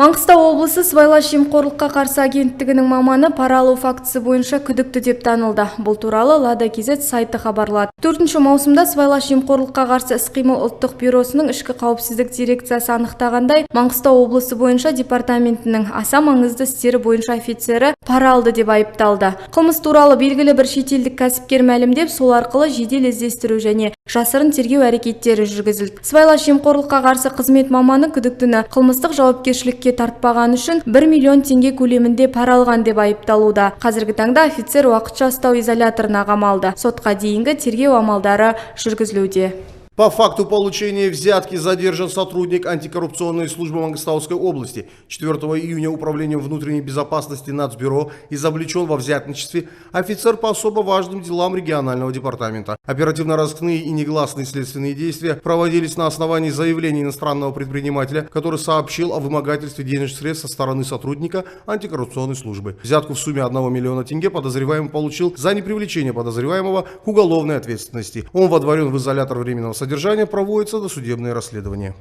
Маңғыстау облысы сыбайлас жемқорлыққа қарсы агенттігінің маманы пара алу фактісі бойынша күдікті деп танылды. Бұл туралы Лада Кз сайты хабарлады. 4 маусымда сыбайлас жемқорлыққа қарсы іс-қимыл ұлттық бюросының ішкі қауіпсіздік дирекциясы анықтағандай, Маңғыстау облысы бойынша департаментінің аса маңызды істері бойынша офицері пара алды деп айыпталды. Қылмыс туралы белгілі бір шетелдік кәсіпкер мәлімдеп, сол арқылы жедел іздестіру және жасырын тергеу әрекеттері жүргізілді. Сыбайлас жемқорлыққа қарсы қызмет маманы күдіктіні қылмыстық жауапкершілікке тартпаған үшін 1 миллион теңге көлемінде пара алған деп айыпталуда. Қазіргі таңда офицер уақытша ұстау изоляторына қамалды. Сотқа дейінгі тергеу амалдары жүргізілуде. По факту получения взятки задержан сотрудник антикоррупционной службы Мангыстауской области. 4 июня Управлением внутренней безопасности Нацбюро изобличен во взятничестве офицер по особо важным делам регионального департамента. Оперативно-розыскные и негласные следственные действия проводились на основании заявления иностранного предпринимателя, который сообщил о вымогательстве денежных средств со стороны сотрудника антикоррупционной службы. Взятку в сумме 1 миллиона тенге подозреваемый получил за непривлечение подозреваемого к уголовной ответственности. Он водворен в изолятор временного содержания, проводится досудебное расследование.